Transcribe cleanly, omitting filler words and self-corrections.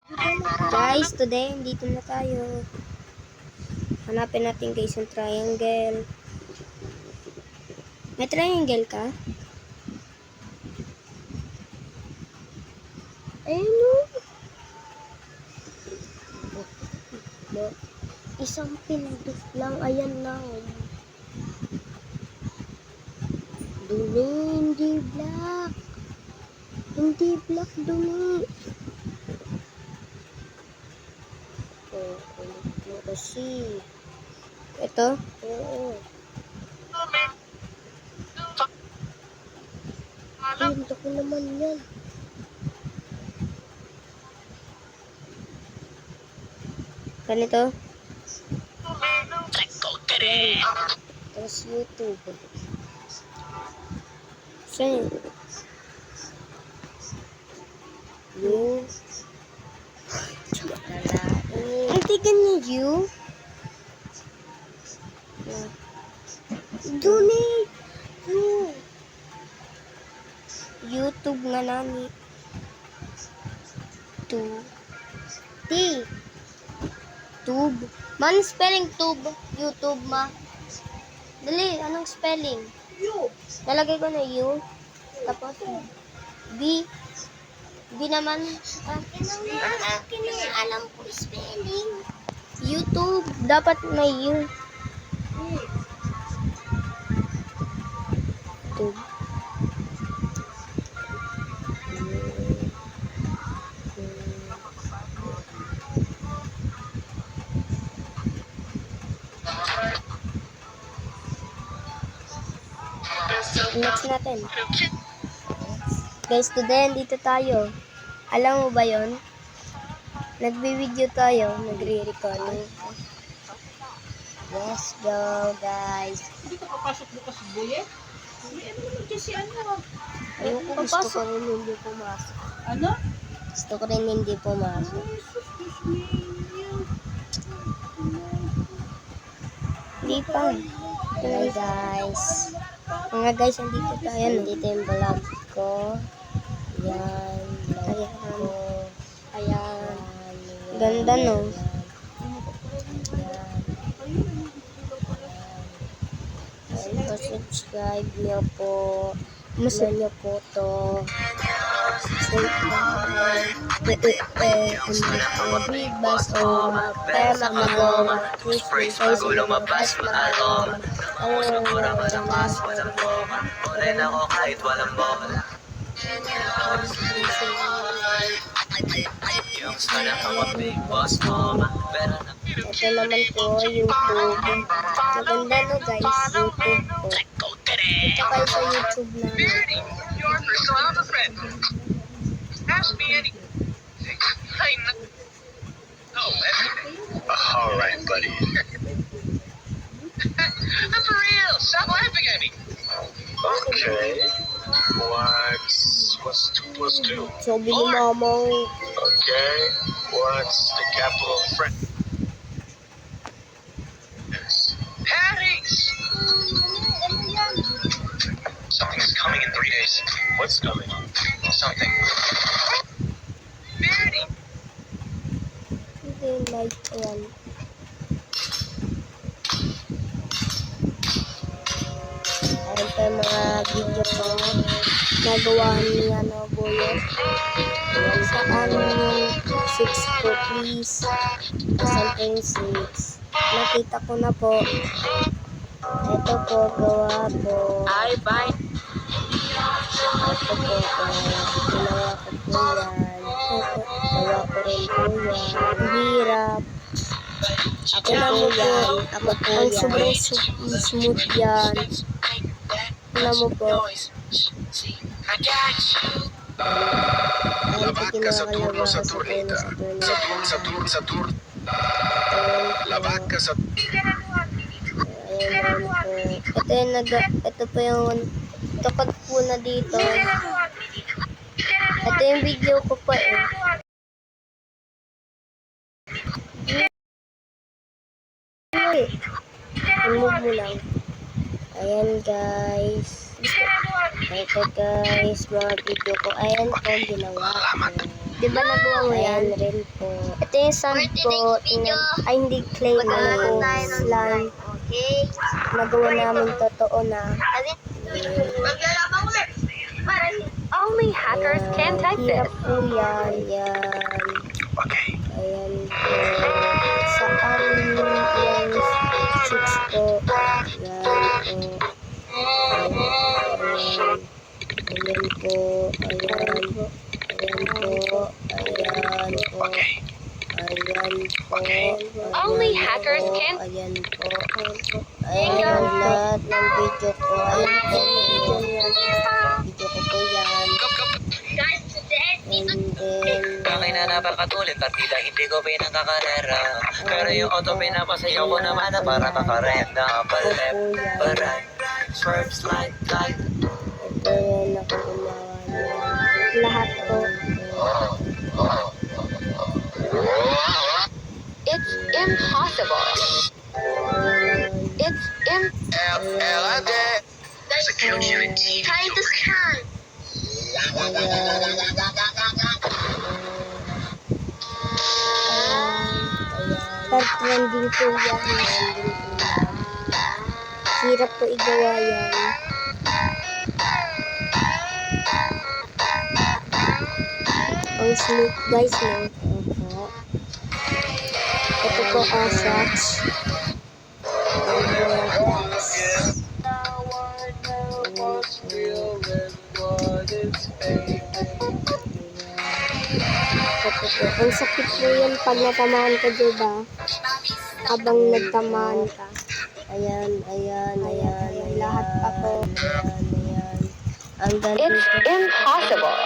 Guys, today, dito na tayo. Hanapin natin guys yung triangle. May triangle ka? Ayun o. Isang pindot lang. Ayan lang. Dumi, hindi black. Hindi black, dumi. Ulit mo kasi. Ito? Oo. Pinto ko naman yan. Ganito? Tapos YouTube. Saan yun? You. Hindi ganyan you. Donate. You. YouTube nga nani. T. Tube. Man spelling tube. YouTube ma. Dali, anong spelling? U. Nalagay ko na U. Tapos B. B naman. Alam ko spelling. YouTube. Dapat may U. Tube. Next natin. Guys, today dito tayo. Alam mo ba yon? Nagbi-video tayo, nagre-recording. Let's go, guys. Hindi ka papasok bukas buye? Hindi, ano naman kasi ano? Ayoko, gusto ko rin hindi pumasok. Ano? Gusto ko rin hindi pumasok. Hindi pa. Hello, guys. Mga guys, nandito tayo. Nandito yung vlog ko. Yan. Vlog ko. Ayan. Ganda, no? Subscribe niyo po. Musta niyo po to. Bibas o pera magoma. Spray bago lumabas mag-aroma. Mura malamas walang goma. Online ako kahit walang bola. Yung sana ang big boss mama. Ito naman po YouTube. Maganda no guys, YouTube po. Ito kayo sa YouTube namin. Your personal friend. Ask me anything. I know everything. All right, buddy. I'm for real. Stop laughing at me. Okay. What's 2 plus 2? Sabi ni mama. Okay. What's the capital of France? Paris. Something is coming in 3 days. What's coming? Something. Beauty. Hindi like yan. Ayan pa yung mga video ko. Nagawa niya no boyo. Yan saan yung 6 po please. Saan po yung 6? Nakita ko na po. Ito po gawa po. Ay, bye. Ito po ginawa ko po yan. Gawa ko rin po yan. Ang hirap. Ako na mo po. Ang sobrang smooth yan. Alam mo po. Lavacca Saturno Saturnita. Saturn. Lavacca Saturno. Ayan po. Ito po yung tukod po na dito. Ito yung video ko po eh. Remove mo lang. Ayan guys. Ito guys, mga video ko. Ayan po, ginawa ko. Di ba nagawa mo yan? rin po. Ito yung sand ko. Ay, hindi clay na po. Slime. Okay. Nagawa namin totoo na. Only hackers can type Hirap this. po yan. Ayan. Okay. Ayan po. Saan yung 6 po? Ayan po. Ayan po. Ayan po. Ayan po. Ayan po. Ayan po. Only hackers can- Ayan po. Ayan lahat ng video ko. Ayan po. Video ko po yan. Guys, today And then, Bakit na napakatulit partida hindi ko pinakakarera. Pero yung auto pinapasayaw ko naman na para makarek na palep. Baray, swerve, slide, glide. ito yung nakukumawa niya. Lahat po. it's impossible. It's Security. trying to scan. Trending po yan. Hirap po igawa yan. Ang smooth guys, no? Ito po ang shots. Ang sakit po yan pag natamaan ka, diba? Habang nagtamaan ka. Ayan, ayan, ayan, ayan. Lahat pa po. Ayan, ayan. Ang It's ganito. impossible.